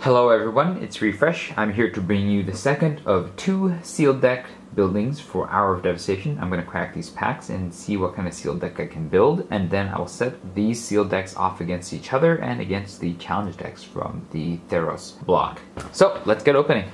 Hello everyone, it's Refresh. I'm here to bring you the second of two sealed deck buildings for Hour of Devastation. I'm going to crack these packs and see what kind of sealed deck I can build, and then I will set these sealed decks off against each other and against the challenge decks from the Theros block. So, let's get opening.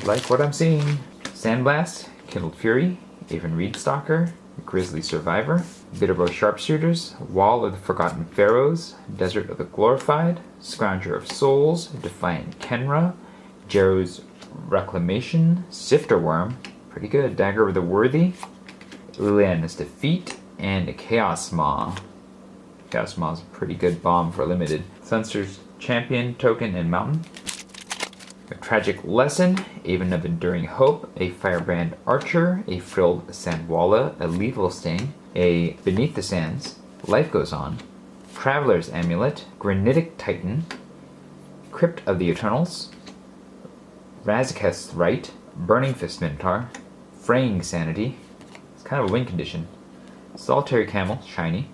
Like what I'm seeing. Sandblast, Kindled Fury, Aven Reedstalker, Grizzly Survivor, Bitterbow Sharpshooters, Wall of the Forgotten Pharaohs, Desert of the Glorified, Scrounger of Souls, Defiant Kenra, Jero's Reclamation, Sifter Worm, pretty good, Dagger of the Worthy, Liliana's Defeat, and a Chaos Maw. Chaos Maw is a pretty good bomb for limited. Sunster's Champion, Token, and Mountain. A Tragic Lesson, Aven of Enduring Hope, a Firebrand Archer, a Frilled Sandwalla, a Lethal Sting, a Beneath the Sands, Life Goes On, Traveler's Amulet, Granitic Titan, Crypt of the Eternals, Razaketh's Rite, Burning Fist Minotaur, Fraying Sanity, it's kind of a win condition, Solitary Camel, Shiny,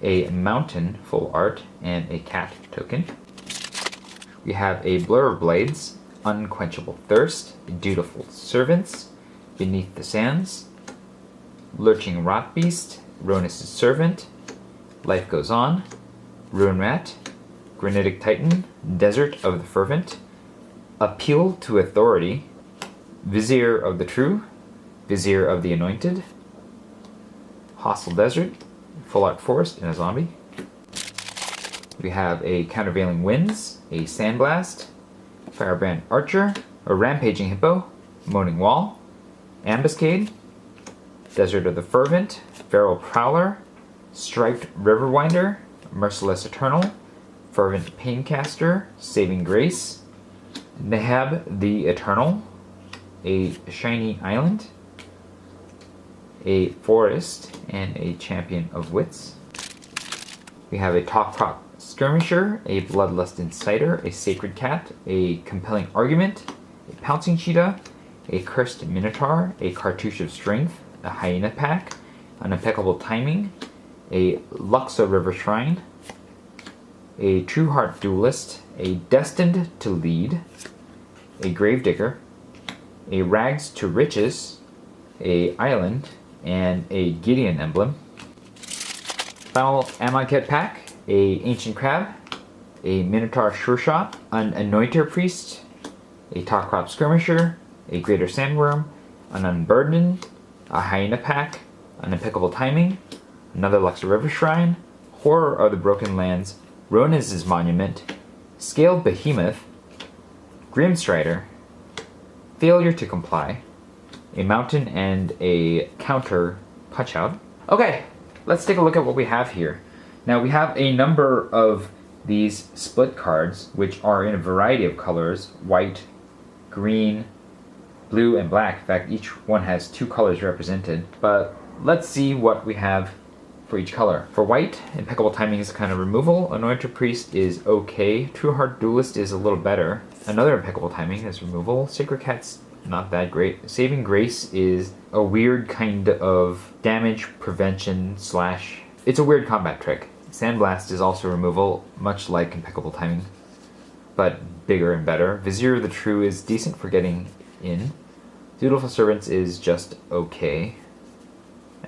a Mountain Full Art, and a Cat Token. We have a Blur of Blades, Unquenchable Thirst, Dutiful Servants, Beneath the Sands, Lurching Rotbeast, Ronus' Servant, Life Goes On, Ruin Rat, Granitic Titan, Desert of the Fervent, Appeal to Authority, Vizier of the True, Vizier of the Anointed, Hostile Desert, Full Art Forest, and a Zombie. We have a Countervailing Winds, a Sandblast, Firebrand Archer, a Rampaging Hippo, Moaning Wall, Ambuscade, Desert of the Fervent, Feral Prowler, Striped Riverwinder, Merciless Eternal, Fervent Paincaster, Saving Grace, Nahab the Eternal, a Shiny Island, a Forest, and a Champion of Wits. We have a Talk Skirmisher, a Bloodlust Inciter, a Sacred Cat, a Compelling Argument, a Pouncing Cheetah, a Cursed Minotaur, a Cartouche of Strength, a Hyena Pack, an Impeccable Timing, a Luxa River Shrine, a True Heart Duelist, a Destined to Lead, a Gravedigger, a Rags to Riches, a Island, and a Gideon Emblem. Final Amonkhet pack, a Ancient Crab, a Minotaur Sureshot, an Anointer Priest, a Talk Skirmisher, a Greater Sandworm, an Unburdened, a Hyena Pack, an Impeccable Timing, another Luxa River Shrine, Horror of the Broken Lands, Ronus' Monument, Scaled Behemoth, Grimstrider, Failure to Comply, a Mountain, and a Counter Punch-Out. Okay, let's take a look at what we have here. Now we have a number of these split cards, which are in a variety of colors: white, green, blue, and black. In fact, each one has two colors represented. But let's see what we have for each color. For white, Impeccable Timing is kind of removal. Anointer Priest is okay. True Heart Duelist is a little better. Another Impeccable Timing is removal. Sacred Cat's not that great. Saving Grace is a weird kind of damage prevention slash... It's a weird combat trick. Sandblast is also removal, much like Impeccable Timing, but bigger and better. Vizier of the True is decent for getting in. Dutiful Servants is just okay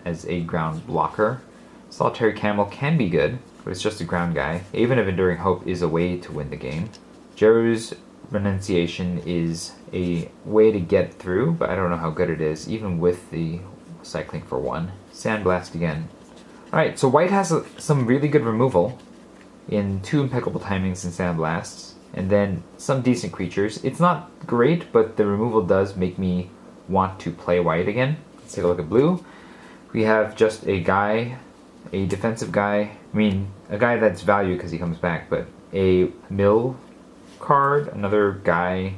as a ground blocker. Solitary Camel can be good, but it's just a ground guy. Aven of Enduring Hope is a way to win the game. Jero's Renunciation is a way to get through, but I don't know how good it is, even with the cycling for one. Sandblast again. Alright, so white has some really good removal in two Impeccable Timings and Sandblasts, and then some decent creatures. It's not great, but the removal does make me want to play white again. Let's take a look at blue. We have just a guy, a defensive guy. I mean, a guy that's value because he comes back, but a mill card, another guy.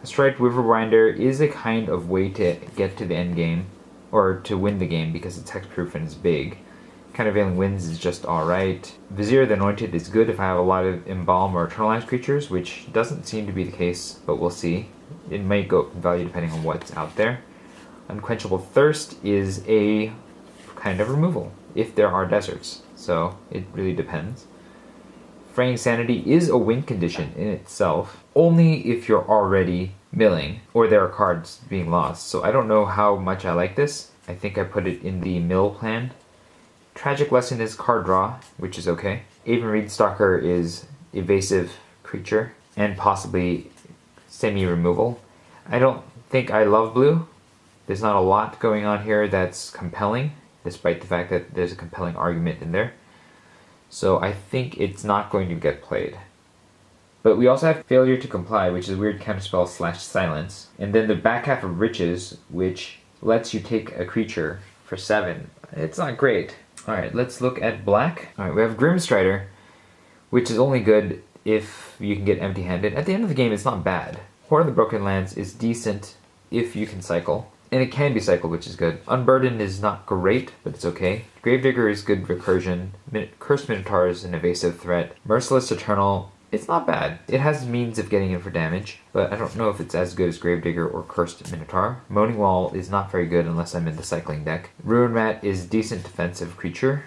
A Striped Riverwinder is a kind of way to get to the end game, or to win the game because it's hexproof and it's big. Countervailing Winds is just alright. Vizier of the Anointed is good if I have a lot of Embalm or Eternalized creatures, which doesn't seem to be the case, but we'll see. It may go in value depending on what's out there. Unquenchable Thirst is a kind of removal, if there are deserts, so it really depends. Fraying Sanity is a win condition in itself, only if you're already milling or there are cards being lost. So I don't know how much I like this. I think I put it in the mill plan. Tragic Lesson is card draw, which is okay. Aven Reedstalker is evasive creature and possibly semi-removal. I don't think I love blue. There's not a lot going on here that's compelling, despite the fact that there's a compelling argument in there. So I think it's not going to get played. But we also have Failure to Comply, which is weird counterspell / silence. And then the back half of Riches, which lets you take a creature for 7. It's not great. Alright, let's look at black. Alright, we have Grimstrider, which is only good if you can get empty-handed. At the end of the game, it's not bad. Horde of the Broken Lands is decent if you can cycle. And it can be cycled, which is good. Unburdened is not great, but it's okay. Gravedigger is good recursion. Cursed Minotaur is an evasive threat. Merciless Eternal, it's not bad. It has means of getting in for damage, but I don't know if it's as good as Gravedigger or Cursed Minotaur. Moaning Wall is not very good unless I'm in the cycling deck. Ruin Rat is decent defensive creature.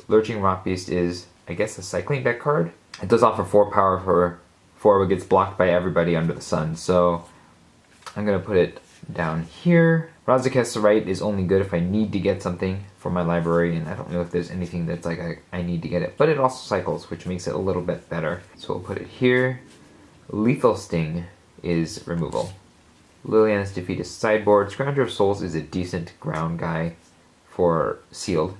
Lurching Rock Beast is, I guess, a cycling deck card. It does offer 4 power for it gets blocked by everybody under the sun, so I'm going to put it down here. Razaketh Right is only good if I need to get something for my library, and I don't know if there's anything that's like I need to get it, but it also cycles, which makes it a little bit better. So we'll put it here. Lethal Sting is removal. Liliana's Defeat is sideboard. Scrounger of Souls is a decent ground guy for sealed.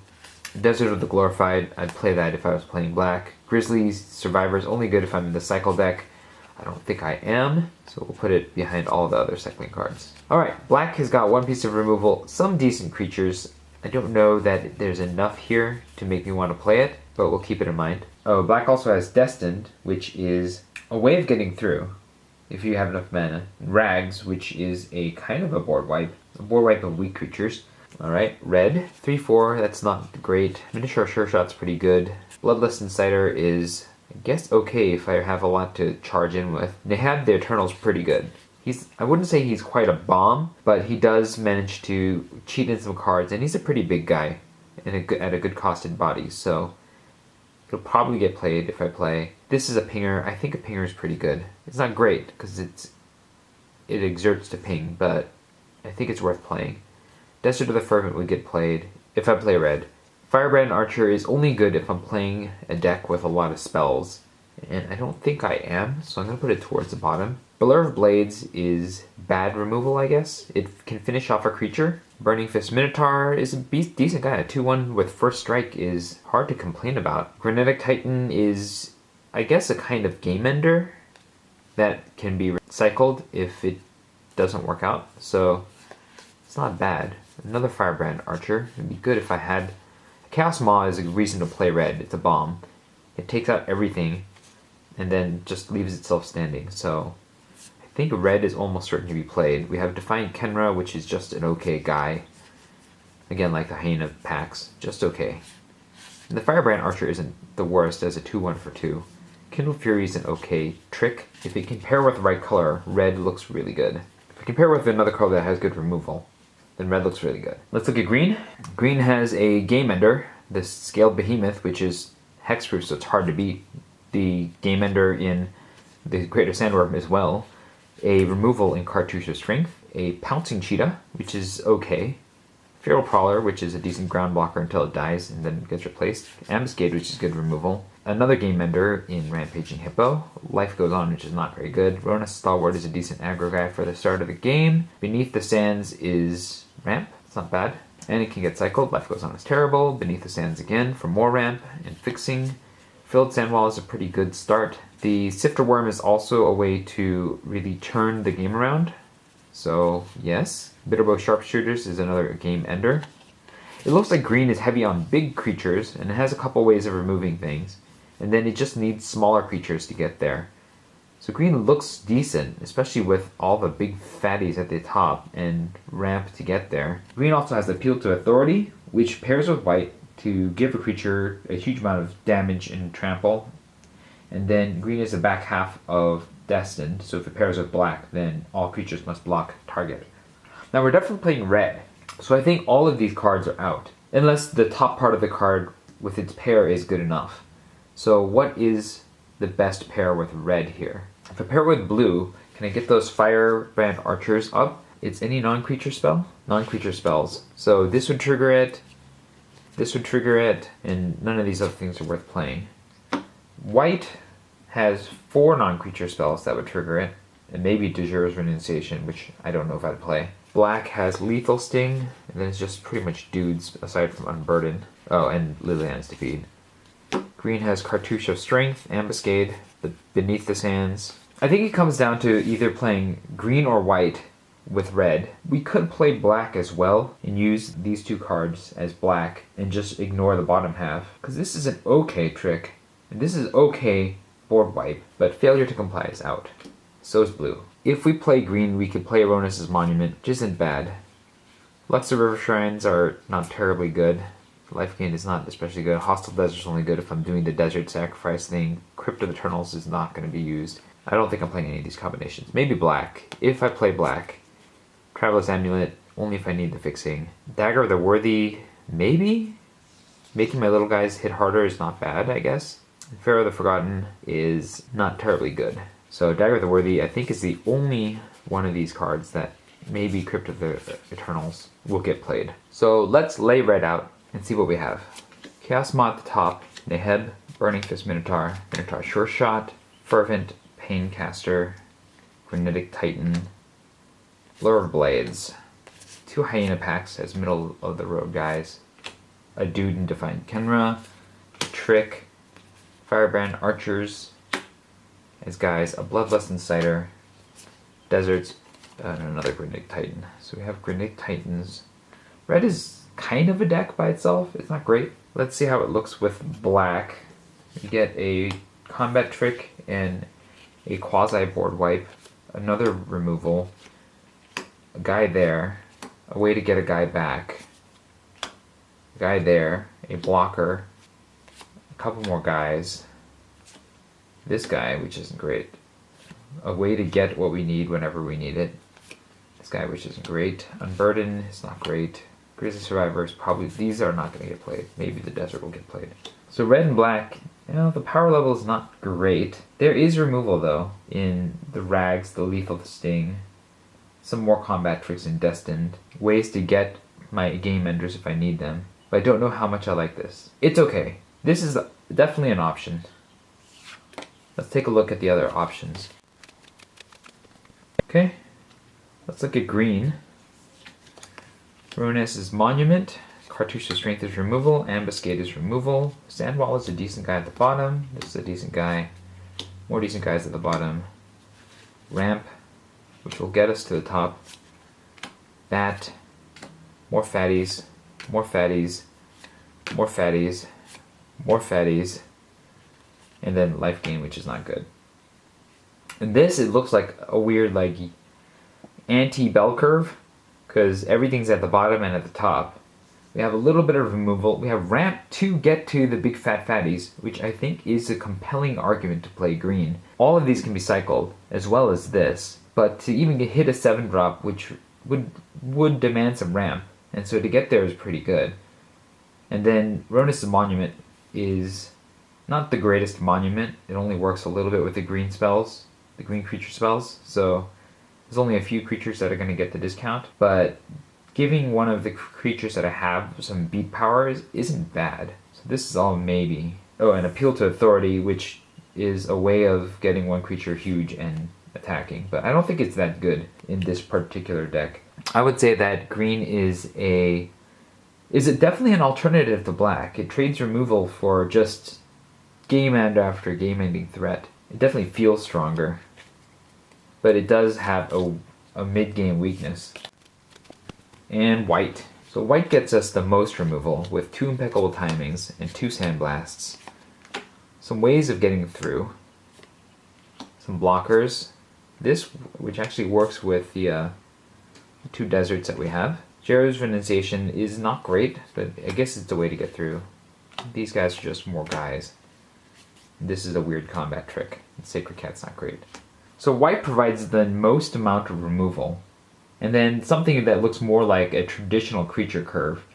Desert of the Glorified, I'd play that if I was playing black. Grizzly's Survivor is only good if I'm in the cycle deck. I don't think I am, so we'll put it behind all the other cycling cards. Alright, black has got 1 piece of removal, some decent creatures. I don't know that there's enough here to make me want to play it, but we'll keep it in mind. Oh, black also has Destined, which is a way of getting through, if you have enough mana. Rags, which is a kind of a board wipe of weak creatures. Alright, red, 3/4, that's not great. Miniature Sure Shot's pretty good. Bloodlust Insider is, I guess, okay if I have a lot to charge in with. Nehab the Eternal's pretty good. I wouldn't say he's quite a bomb, but he does manage to cheat in some cards, and he's a pretty big guy and at a good costed body, so it'll probably get played if I play. This is a pinger. I think a pinger is pretty good. It's not great because it exerts to ping, but I think it's worth playing. Desert of the Fervent would get played if I play red. Firebrand Archer is only good if I'm playing a deck with a lot of spells, and I don't think I am, so I'm going to put it towards the bottom. Blur of Blades is bad removal, I guess. It can finish off a creature. Burning Fist Minotaur is a decent guy. A 2/1 with First Strike is hard to complain about. Granitic Titan is, I guess, a kind of game ender that can be recycled if it doesn't work out, so it's not bad. Another Firebrand Archer. It'd be good if I had... Chaos Maw is a reason to play red. It's a bomb. It takes out everything and then just leaves itself standing, so I think red is almost certain to be played. We have Defiant Kenra, which is just an okay guy. Again, like the Hyena packs, just okay. And the Firebrand Archer isn't the worst as a 2/1 for 2. Kindle Fury is an okay trick. If you can pair with the right color, red looks really good. If you can pair with another color that has good removal, then red looks really good. Let's look at green. Green has a Game Ender, the Scaled Behemoth, which is hexproof, so it's hard to beat. The Game Ender in the Greater Sandworm as well. A removal in Cartouche of Strength. A Pouncing Cheetah, which is okay. Feral Prowler, which is a decent ground blocker until it dies and then gets replaced. Ambuscade, which is good removal. Another Game Ender in Rampaging Hippo. Life Goes On, which is not very good. Ronus Stalwart is a decent aggro guy for the start of the game. Beneath the Sands is ramp. It's not bad. And it can get cycled. Life Goes On is terrible. Beneath the Sands again for more ramp and fixing. Filled Sandwall is a pretty good start. The Sifter Worm is also a way to really turn the game around. So, yes. Bitterbow Sharpshooters is another game ender. It looks like green is heavy on big creatures, and it has a couple ways of removing things. And then it just needs smaller creatures to get there. So green looks decent, especially with all the big fatties at the top and ramp to get there. Green also has Appeal to Authority, which pairs with white to give a creature a huge amount of damage and trample. And then green is the back half of Destined, so if it pairs with black, then all creatures must block target. Now we're definitely playing red, so I think all of these cards are out, unless the top part of the card with its pair is good enough. So what is the best pair with red here. If I pair it with blue, can I get those Firebrand Archers up? It's any non-creature spell? Non-creature spells. So this would trigger it, this would trigger it, and none of these other things are worth playing. White has 4 non-creature spells that would trigger it, and maybe Dejura's Renunciation, which I don't know if I'd play. Black has Lethal Sting, and then it's just pretty much dudes aside from Unburden. Oh, and Liliana's Defeat. Green has Cartouche of Strength, Ambuscade, the Beneath the Sands. I think it comes down to either playing green or white with red. We could play black as well and use these 2 cards as black and just ignore the bottom half. Because this is an okay trick, and this is okay board wipe, but failure to comply is out. So is blue. If we play green, we could play Aronis' Monument, which isn't bad. Luxor River Shrines are not terribly good. Life Gain is not especially good. Hostile Desert's only good if I'm doing the Desert Sacrifice thing. Crypt of Eternals is not going to be used. I don't think I'm playing any of these combinations. Maybe black. If I play black. Traveler's Amulet, only if I need the fixing. Dagger of the Worthy, maybe? Making my little guys hit harder is not bad, I guess. Pharaoh the Forgotten is not terribly good. So Dagger of the Worthy, I think, is the only one of these cards that maybe Crypt of the Eternals will get played. So let's lay red out and see what we have. Chaos Maw at the top, Neheb, Burning Fist Minotaur, Minotaur Sure Shot, Fervent Paincaster, Granitic Titan, Blur of Blades, 2 Hyena packs as middle of the road guys, a Dude in Defiant Kenra, Trick, Firebrand Archers as guys, a Bloodlust Insider, Deserts, and another Granitic Titan. So we have Granitic Titans. Red is kind of a deck by itself. It's not great. Let's see how it looks with black. You get a combat trick and a quasi board wipe, another removal, a guy there, a way to get a guy back, a guy there, a blocker, a couple more guys, this guy, which isn't great, a way to get what we need whenever we need it, this guy, which isn't great, Unburden is not great, Grizzly Survivors, probably, these are not going to get played, maybe the Desert will get played. So red and black, you know, the power level is not great. There is removal though, in the Rags, the Lethal Sting, some more combat tricks in Destined, ways to get my game enders if I need them, but I don't know how much I like this. It's okay. This is definitely an option. Let's take a look at the other options. Okay, let's look at green. Aronis' Monument, Cartouche of Strength is removal, Ambuscade is removal, Sandwall is a decent guy at the bottom, this is a decent guy, more decent guys at the bottom, Ramp, which will get us to the top, Bat, more fatties, more fatties, more fatties, more fatties, and then Life Gain, which is not good. And this, it looks like a weird, like, anti-bell curve, because everything's at the bottom and at the top. We have a little bit of removal. We have ramp to get to the big fat fatties, which I think is a compelling argument to play green. All of these can be cycled, as well as this, but to even hit a 7-drop, which would demand some ramp, and so to get there is pretty good. And then Aronis' Monument is not the greatest monument. It only works a little bit with the green spells, the green creature spells, so there's only a few creatures that are going to get the discount, but giving one of the creatures that I have some beat power isn't bad. So this is all maybe. Oh, and Appeal to Authority, which is a way of getting one creature huge and attacking, but I don't think it's that good in this particular deck. I would say that green is definitely an alternative to black. It trades removal for just game end after game ending threat. It definitely feels stronger, but it does have a mid-game weakness. And white. So white gets us the most removal with 2 Impeccable Timings and 2 Sandblasts. Some ways of getting through. Some blockers. This, which actually works with the 2 deserts that we have. Jero's Renunciation is not great, but I guess it's a way to get through. These guys are just more guys. This is a weird combat trick. Sacred Cat's not great. So white provides the most amount of removal. And then something that looks more like a traditional creature curve.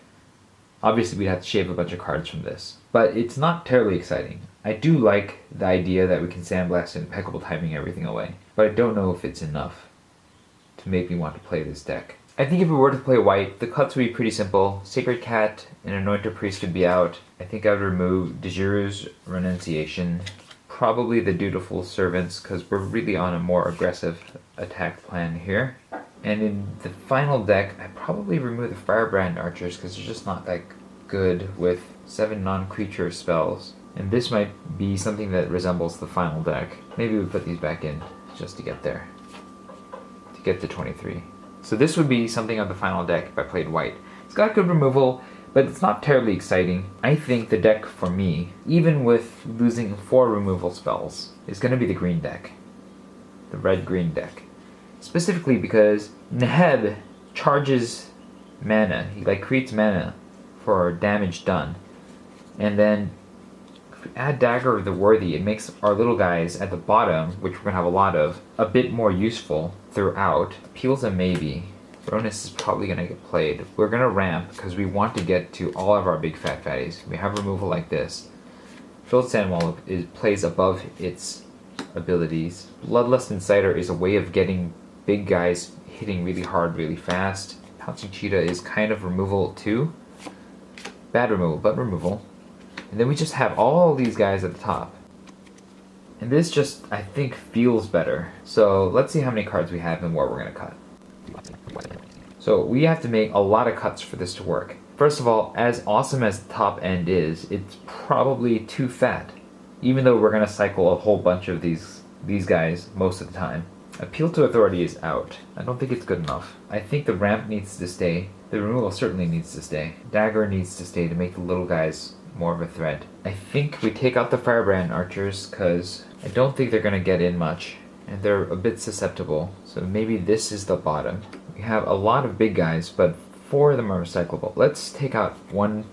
Obviously we'd have to shave a bunch of cards from this. But it's not terribly exciting. I do like the idea that we can Sandblast Impeccable Timing everything away, but I don't know if it's enough to make me want to play this deck. I think if we were to play white, the cuts would be pretty simple. Sacred Cat and Anointed Priest would be out. I think I would remove Dejiru's Renunciation, probably the Dutiful Servants, because we're really on a more aggressive attack plan here. And in the final deck, I probably remove the Firebrand Archers because they're just not that good with 7 non-creature spells. And this might be something that resembles the final deck. Maybe we put these back in just to get there. To get to 23. So this would be something on the final deck if I played white. It's got good removal, but it's not terribly exciting. I think the deck for me, even with losing 4 removal spells, is going to be the green deck. The red-green deck. Specifically because Neheb charges mana. He creates mana for damage done. And then if we add Dagger of the Worthy, it makes our little guys at the bottom, which we're going to have a lot of, a bit more useful throughout. Appeal's a maybe. Ronus is probably going to get played. We're going to ramp because we want to get to all of our big fat fatties. We have removal like this. Filled Sandwall plays above its abilities. Bloodlust Inciter is a way of getting big guys hitting really hard, really fast. Pouncing Cheetah is kind of removal too. Bad removal, but removal. And then we just have all these guys at the top. And this just, I think, feels better. So let's see how many cards we have and what we're going to cut. So we have to make a lot of cuts for this to work. First of all, as awesome as the top end is, it's probably too fat. Even though we're going to cycle a whole bunch of these guys most of the time. Appeal to Authority is out. I don't think it's good enough. I think the ramp needs to stay. The removal certainly needs to stay. Dagger needs to stay to make the little guys more of a threat. I think we take out the Firebrand Archers because I don't think they're going to get in much. And they're a bit susceptible. So maybe this is the bottom. We have a lot of big guys, but 4 of them are recyclable. Let's take out one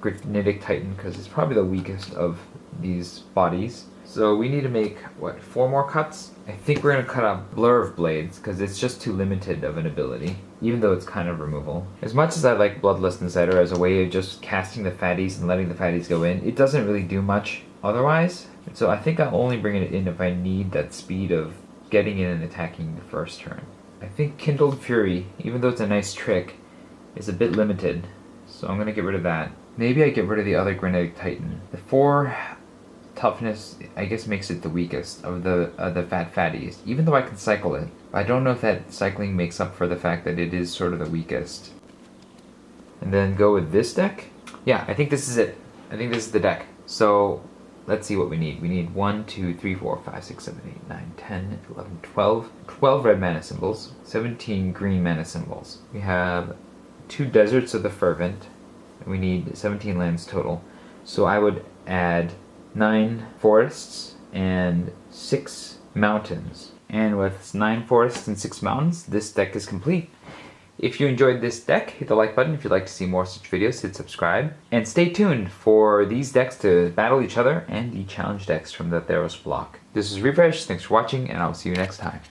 Granitic Titan because it's probably the weakest of these bodies. So we need to make, 4 more cuts? I think we're going to cut out Blur of Blades because it's just too limited of an ability, even though it's kind of removal. As much as I like Bloodlust Inciter as a way of just casting the fatties and letting the fatties go in, it doesn't really do much otherwise. And so I think I'll only bring it in if I need that speed of getting in and attacking the first turn. I think Kindled Fury, even though it's a nice trick, is a bit limited. So I'm going to get rid of that. Maybe I get rid of the other Granitic Titan. The 4 toughness, I guess, makes it the weakest of the fat fatties, even though I can cycle it. I don't know if that cycling makes up for the fact that it is sort of the weakest. And then go with this deck? Yeah, I think this is it. I think this is the deck. So let's see what we need. We need 1, 2, 3, 4, 5, 6, 7, 8, 9, 10, 11, 12. 12 red mana symbols, 17 green mana symbols. We have 2 Deserts of the Fervent, and we need 17 lands total. So I would add 9 forests and 6 mountains. And with 9 forests and 6 mountains, this deck is complete. If you enjoyed this deck, hit the like button. If you'd like to see more such videos, hit subscribe. And stay tuned for these decks to battle each other and the challenge decks from the Theros block. This is Refresh, thanks for watching, and I'll see you next time.